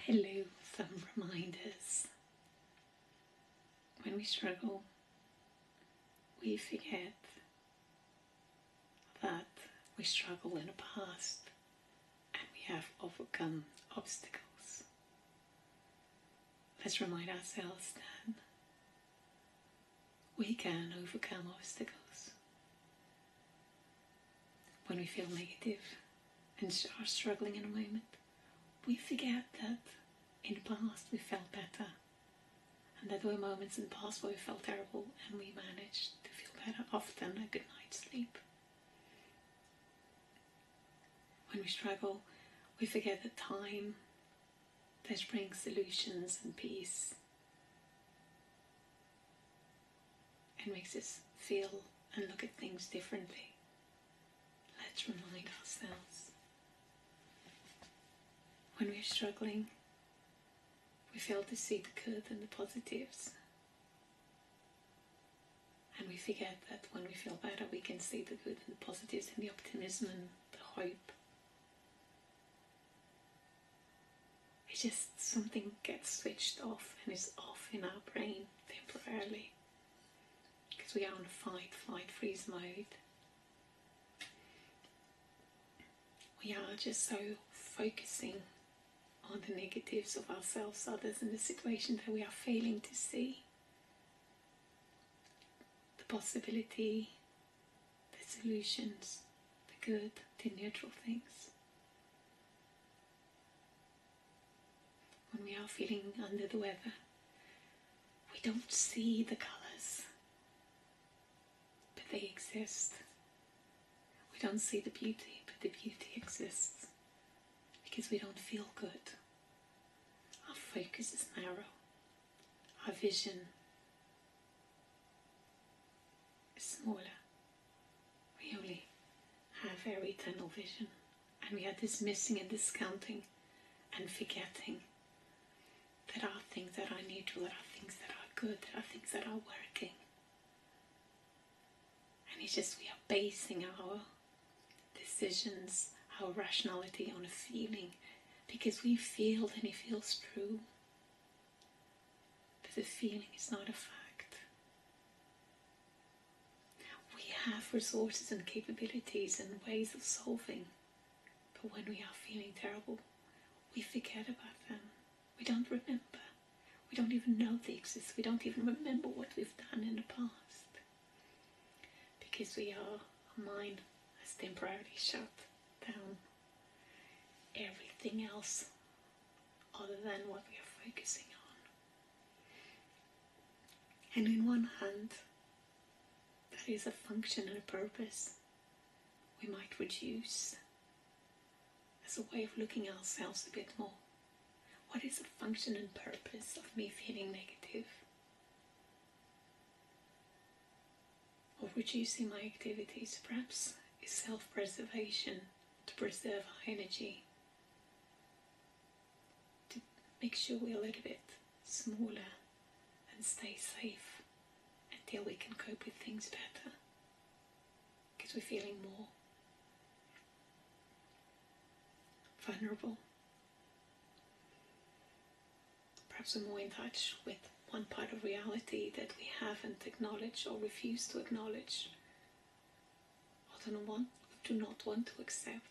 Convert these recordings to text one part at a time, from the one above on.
Hello, some reminders. When we struggle, we forget that we struggled in the past and we have overcome obstacles. Let's remind ourselves that we can overcome obstacles. When we feel negative and are struggling in a moment, we forget that in the past we felt better, and that there were moments in the past where we felt terrible and we managed to feel better after a good night's sleep. When we struggle, we forget that time does bring solutions and peace, and makes us feel and look at things differently. Let's remind ourselves. When we're struggling, we fail to see the good and the positives. And we forget that when we feel better, we can see the good and the positives and the optimism and the hope. It's just something gets switched off and is off in our brain temporarily. Because we are on fight, flight, freeze mode. We are just so focusing on the negatives of ourselves, others, and the situation that we are failing to see the possibility, the solutions, the good, the neutral things. When we are feeling under the weather, we don't see the colours, but they exist. We don't see the beauty, but the beauty exists. Because we don't feel good. Our focus is narrow. Our vision is smaller. We only have very tunnel vision. And we are dismissing and discounting and forgetting that there are things that are neutral, there are things that are good, there are things that are working. And it's just we are basing our decisions, our rationality on a feeling, because we feel and it feels true, but the feeling is not a fact. We have resources and capabilities and ways of solving, but when we are feeling terrible, we forget about them. We don't remember. We don't even know they exist. We don't even remember what we've done in the past, because our mind has temporarily shut down everything else other than what we are focusing on. And in one hand, that is a function and a purpose we might reduce as a way of looking at ourselves a bit more. What is the function and purpose of me feeling negative? Of reducing my activities? Perhaps is self-preservation, to preserve our energy, to make sure we're a little bit smaller and stay safe until we can cope with things better, because we're feeling more vulnerable. Perhaps we're more in touch with one part of reality that we haven't acknowledged or refused to acknowledge, or do not want to accept.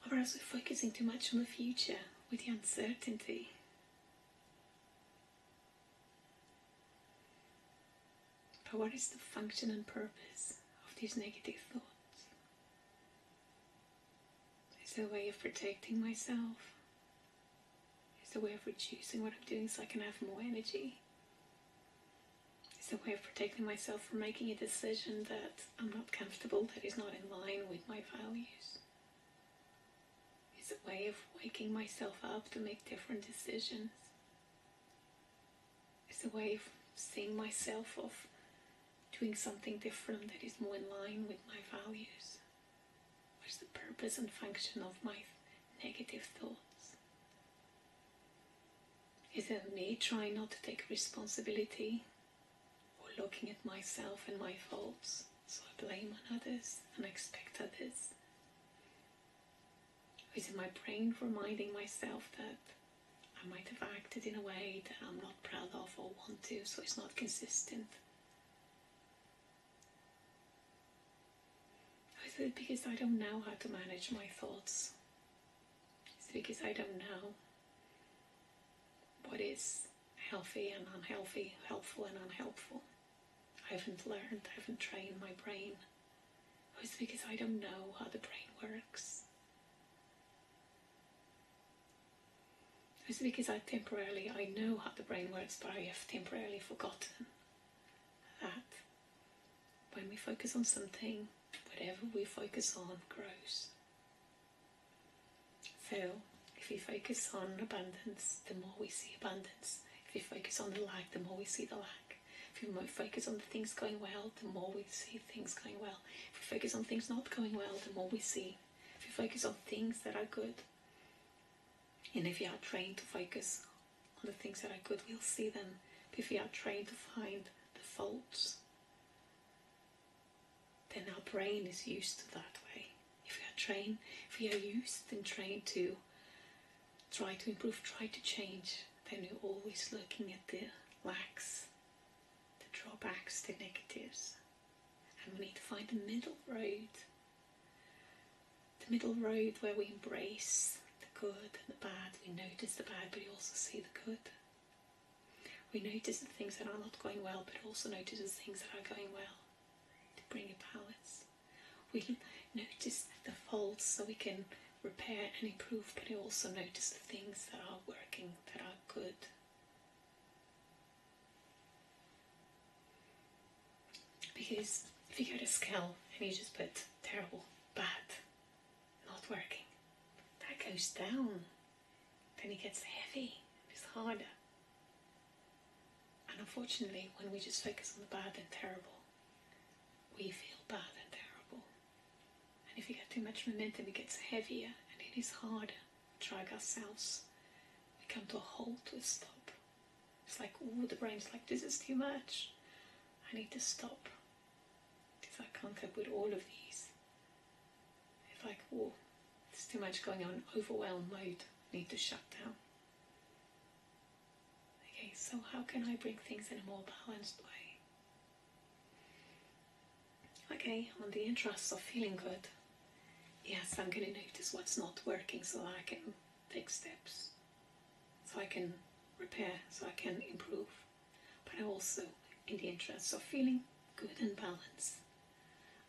Or perhaps we're focusing too much on the future with the uncertainty. But what is the function and purpose of these negative thoughts? Is there a way of protecting myself? Is there a way of reducing what I'm doing so I can have more energy? Is there a way of protecting myself from making a decision that I'm not comfortable, that is not in line with my values? Is it a way of waking myself up to make different decisions? Is it a way of seeing myself of doing something different that is more in line with my values? What is the purpose and function of my negative thoughts? Is it me trying not to take responsibility, or looking at myself and my faults, so I blame on others and expect others? Or is it my brain reminding myself that I might have acted in a way that I'm not proud of or want to, so it's not consistent? Or is it because I don't know how to manage my thoughts? Is it because I don't know what is healthy and unhealthy, helpful and unhelpful? I haven't learned, I haven't trained my brain. Or is it because I don't know how the brain works? Or is it because I know how the brain works, but I have temporarily forgotten that when we focus on something, whatever we focus on grows. So if we focus on abundance, the more we see abundance. If we focus on the lack, the more we see the lack. If we focus on the things going well, the more we see things going well. If we focus on things not going well, the more we see. If we focus on things that are good, and if we are trained to focus on the things that are good, we'll see them. But if we are trained to find the faults, then our brain is used to that way. If we are used and trained to try to improve, try to change, then we're always looking at the lacks, the drawbacks, the negatives. And we need to find the middle road. The middle road where we embrace the good and the bad. We notice the bad, but we also see the good. We notice the things that are not going well, but also notice the things that are going well, to bring a balance. We notice the faults so we can repair and improve, but we also notice the things that are working, that are good. Because if you go to scale and you just put terrible, bad, not working, that goes down. Then it gets heavy, it's harder. And unfortunately, when we just focus on the bad and terrible, we feel bad and terrible. And if we get too much momentum, it gets heavier and it is harder. We drag ourselves. We come to a halt, to a stop. It's like, oh, the brain's like, this is too much. I need to stop. Because I can't cope with all of these. It's like, oh, there's too much going on. Overwhelm mode. I need to shut down. Okay, so how can I bring things in a more balanced way? Okay, on the interests of feeling good, yes, I'm going to notice what's not working so I can take steps, so I can repair, so I can improve. But also, in the interests of feeling good and balanced,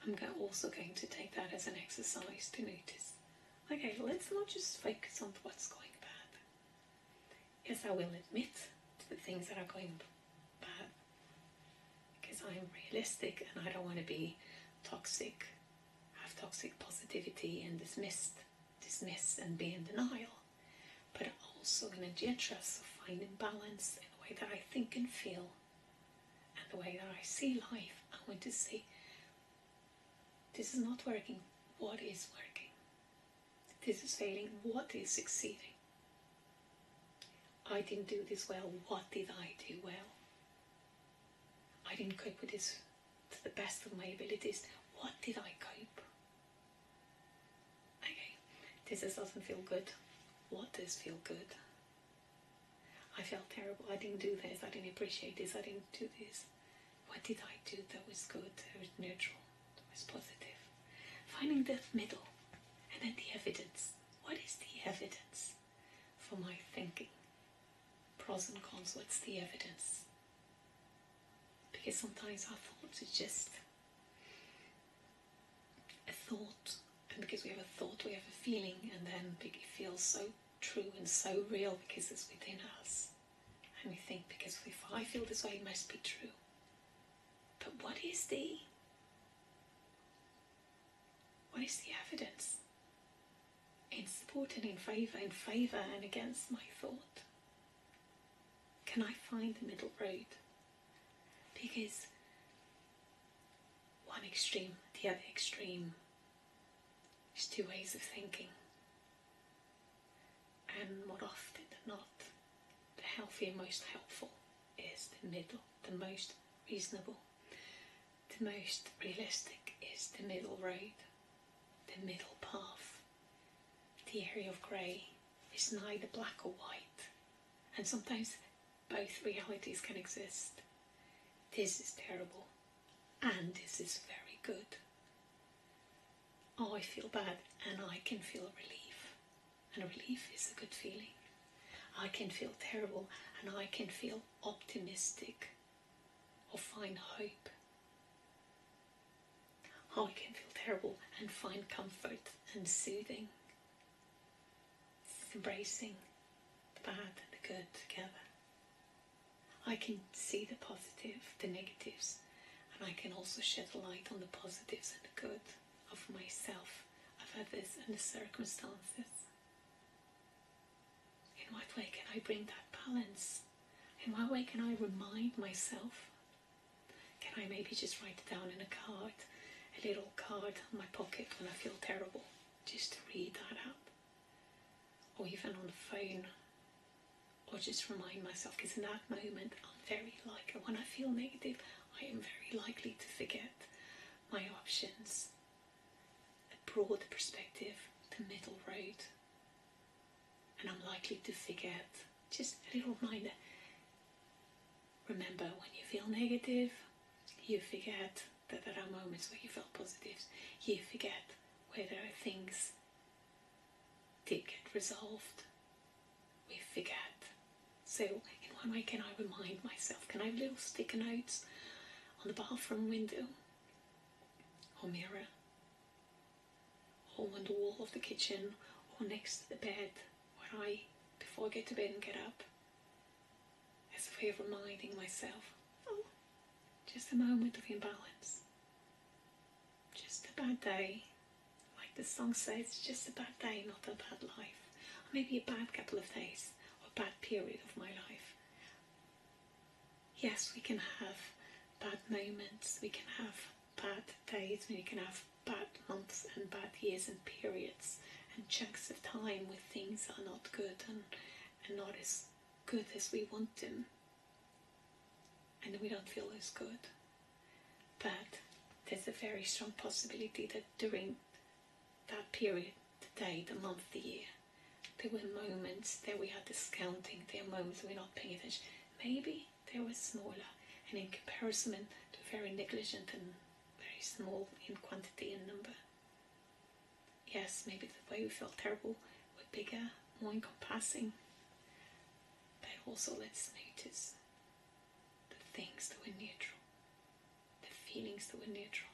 I'm also going to take that as an exercise to notice, okay, let's not just focus on what's going bad. Yes, I will admit to the things that are going bad, because I'm realistic and I don't want to be toxic, have toxic positivity and dismiss and be in denial. But also in the interest of finding balance in the way that I think and feel and the way that I see life, I want to say, this is not working, what is working? This is failing, what is succeeding? I didn't do this well, what did I do well? I didn't cope with this to the best of my abilities. What did I cope? Okay, this doesn't feel good. What does feel good? I felt terrible. I didn't do this. I didn't appreciate this. I didn't do this. What did I do that was good, that was neutral, that was positive? Finding that middle and then the evidence. What is the evidence for my thinking? Pros and cons, what's the evidence? Because sometimes our thoughts are just a thought, and because we have a thought, we have a feeling, and then it feels so true and so real because it's within us. And we think, because if I feel this way, it must be true. But what is the evidence in support and in favour and against my thought? Can I find the middle road? Because one extreme, the other extreme, is two ways of thinking. And more often than not, the healthy and most helpful is the middle, the most reasonable, the most realistic is the middle road, the middle path, the area of grey. It's neither black or white, and sometimes both realities can exist. This is terrible, and this is very good. I feel bad, and I can feel relief, and relief is a good feeling. I can feel terrible, and I can feel optimistic or find hope. I can feel terrible and find comfort and soothing. It's embracing the bad and the good together. I can see the positive, the negatives, and I can also shed a light on the positives and the good of myself, of others, and the circumstances. In what way can I bring that balance? In what way can I remind myself? Can I maybe just write it down in a card, a little card on my pocket when I feel terrible, just to read that out? Or even on the phone, or just remind myself, because in that moment I'm very likely, when I feel negative, I am very likely to forget my options, a broad perspective, the middle road. And I'm likely to forget. Just a little reminder. Remember, when you feel negative, you forget that there are moments where you felt positives. You forget where there are things did get resolved. We forget. So, in what way can I remind myself? Can I have little sticker notes on the bathroom window, or mirror, or on the wall of the kitchen, or next to the bed, where before I get to bed and get up, as a way of reminding myself, oh, just a moment of imbalance, just a bad day, like the song says, just a bad day, not a bad life, or maybe a bad couple of days, or a bad period of my life. Yes, we can have bad moments, we can have bad days, we can have bad months and bad years and periods and chunks of time where things are not good and not as good as we want them, and we don't feel as good. But there's a very strong possibility that during that period, the day, the month, the year, there were moments that we had discounting, there were moments we're not paying attention. Maybe they were smaller, and in comparison to very negligent and very small in quantity and number. Yes, maybe the way we felt terrible were bigger, more encompassing. But also let's notice the things that were neutral, the feelings that were neutral,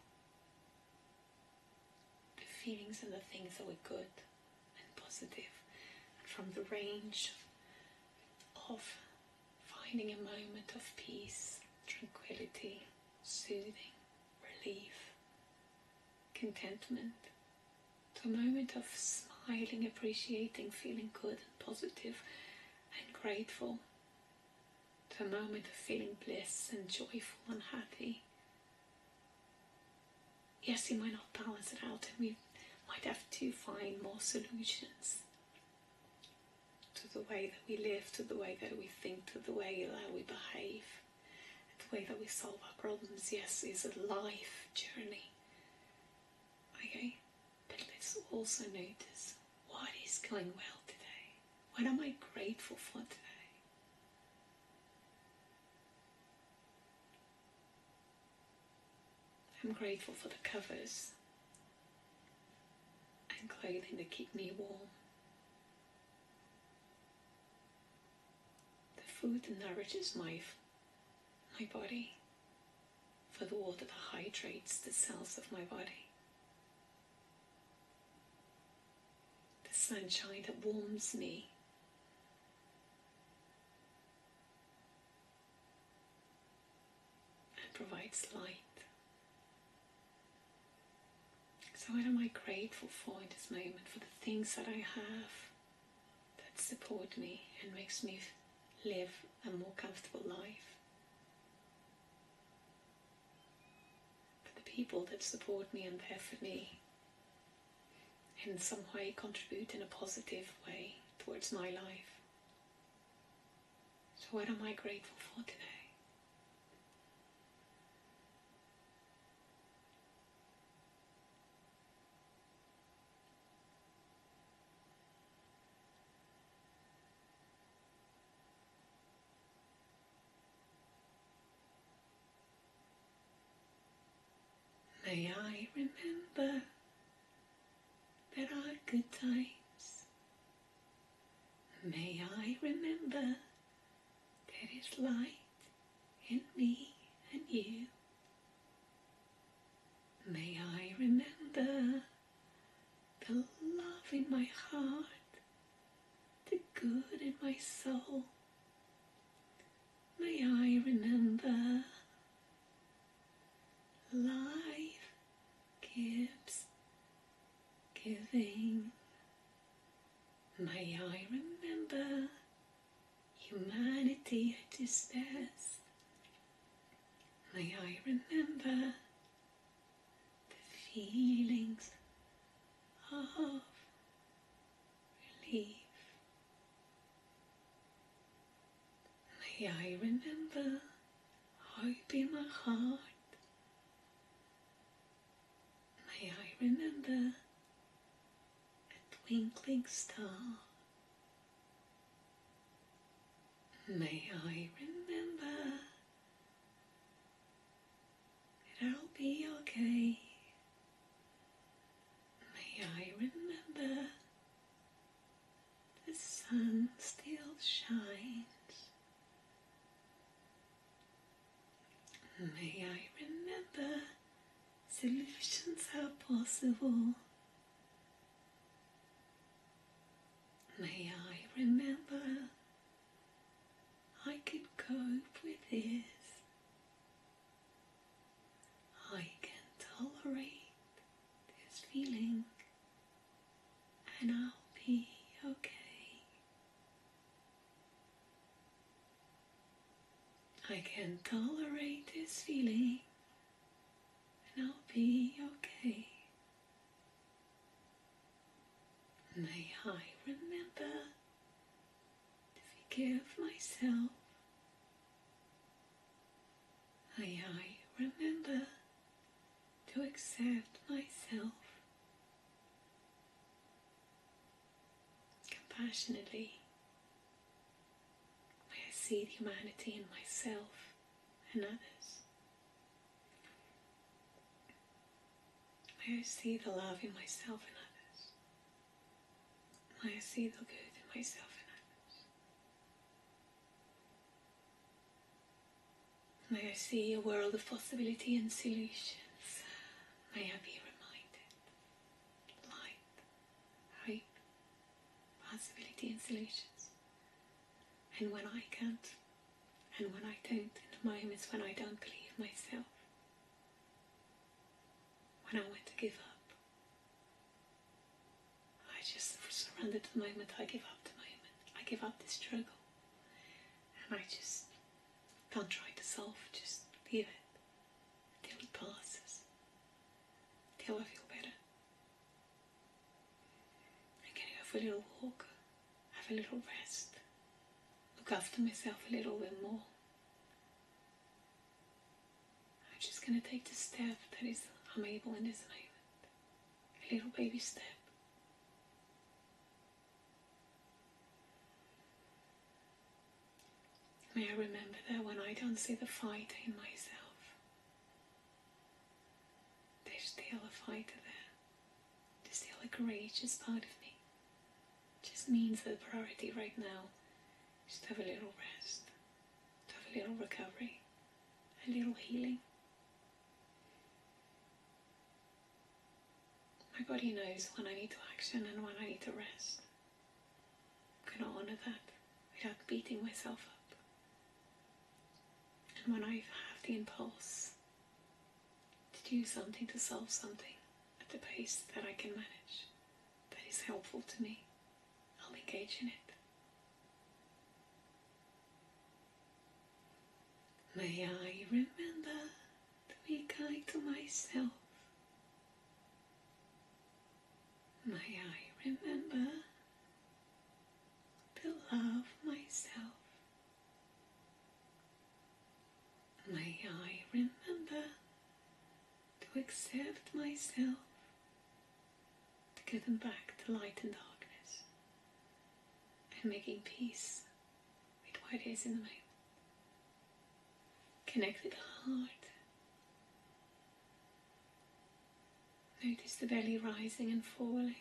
the feelings and the things that were good and positive. And from the range of finding a moment of peace, tranquility, soothing, relief, contentment, to a moment of smiling, appreciating, feeling good and positive and grateful, to a moment of feeling bliss and joyful and happy. Yes, you might not balance it out, and we might have to find more solutions to the way that we live, to the way that we think, to the way that we behave, the way that we solve our problems. Yes, it's a life journey. Okay? But let's also notice what is going well today. What am I grateful for today? I'm grateful for the covers and clothing that keep me warm. The food that nourishes my body, for the water that hydrates the cells of my body. The sunshine that warms me. And provides light. So what am I grateful for in this moment? For the things that I have that support me and makes me live a more comfortable life. For the people that support me and there for me, in some way contribute in a positive way towards my life. So what am I grateful for today? May I remember there are good times. May I remember there is light in me and you. May I remember the love in my heart, the good in my soul. May I remember life gives giving. May I remember humanity at its best. May I remember the feelings of relief. May I remember hope in my heart. May I remember a twinkling star. May I remember that I'll be okay. May I remember the sun still shines. May I remember solutions are possible. May I remember I could cope with this. I can tolerate this feeling and I'll be okay. I can tolerate this feeling and I'll be okay. May I remember to forgive myself. May I remember to accept myself compassionately. May I see the humanity in myself and others. May I see the love in myself and others. May I see the good in myself and others. May I see a world of possibility and solutions. May I be reminded. Light, hope, possibility and solutions. And when I can't, and when I don't, in the moments when I don't believe myself, when I want to give up, I just surrender to the moment. I give up the moment. I give up the struggle. And I just don't try to solve, just leave it till it passes, till I feel better. I can go for a little walk, have a little rest, look after myself a little bit more. I'm just going to take the step that is I'm able in this moment, a little baby step. May I remember that when I don't see the fight in myself, there's still a fighter there. There's still a courageous part of me. It just means that the priority right now is to have a little rest, to have a little recovery, a little healing. My body knows when I need to action and when I need to rest. I'm going to honour that without beating myself up. And when I have the impulse to do something, to solve something at the pace that I can manage, that is helpful to me, I'll engage in it. May I remember to be kind to myself. May I remember to love myself. May I remember to accept myself, to give them back to light and darkness, and making peace with what is in the moment. Connect with the heart. Notice the belly rising and falling.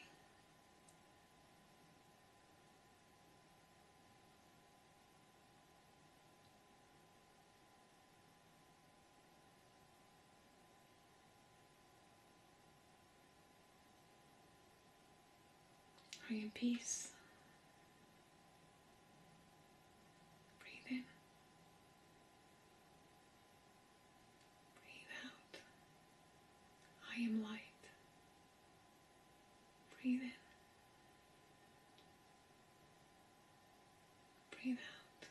Are you in peace? Breathe in. Breathe out. I am light. Breathe in. Breathe out.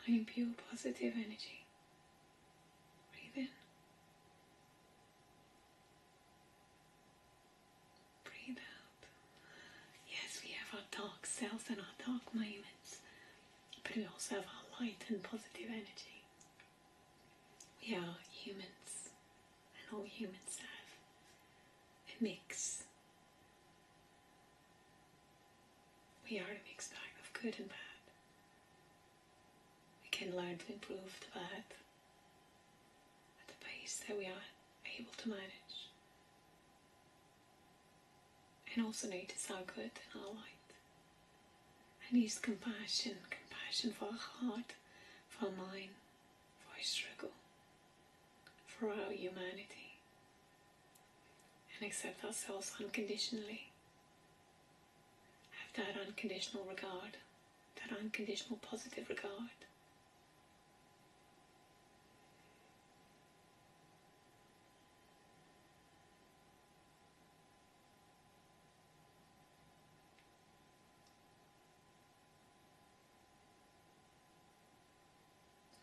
I am pure positive energy. Breathe in. Breathe out. Yes, we have our dark selves and our dark moments, but we also have our light and positive energy. We are humans, and all humans have a mix. We are a mixed bag of good and bad. We can learn to improve the bad at the pace that we are able to manage, and also notice our good and our light, and use compassion for our heart, for our mind, for our struggle, for our humanity, and accept ourselves unconditionally. Have that unconditional regard, that unconditional positive regard.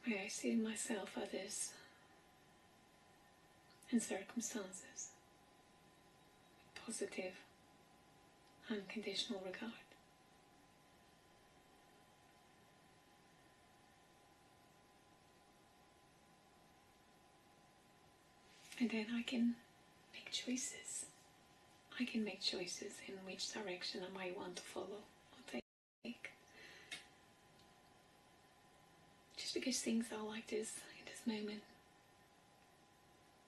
May I see myself, others, and circumstances with positive, unconditional regard. And then I can make choices. I can make choices in which direction I might want to follow or take. Just because things are like this in this moment,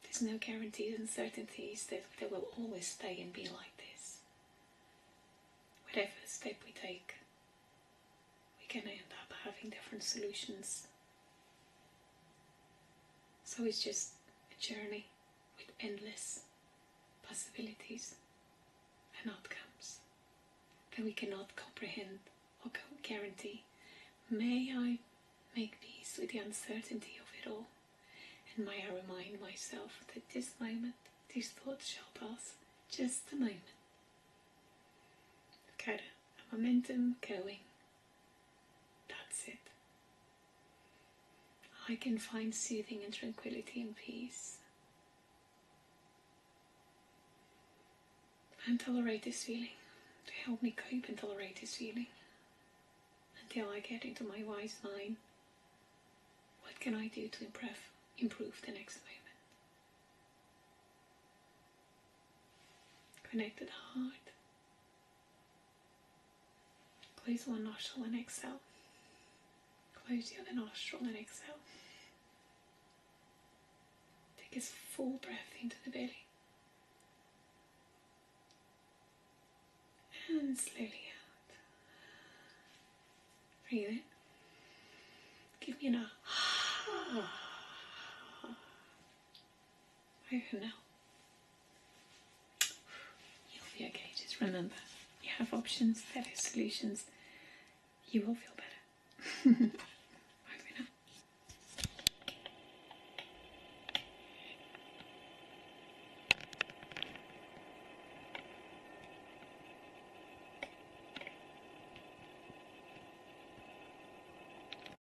there's no guarantees and certainties that they will always stay and be like this. Whatever step we take, we can end up having different solutions. So it's just a journey with endless possibilities and outcomes that we cannot comprehend or guarantee. May I make peace with the uncertainty of it all, and may I remind myself that this moment, these thoughts shall pass, just a moment. Get a momentum going. That's it. I can find soothing and tranquility and peace. And tolerate this feeling, to help me cope and tolerate this feeling, until I get into my wise mind. What can I do to improve the next moment? Connect to the heart. Close one nostril and exhale. Close the other nostril and exhale. Take a full breath into the belly. And slowly out. Breathe in. Give me an over now. You'll be okay. Just remember, you have options, there are solutions. You will feel better.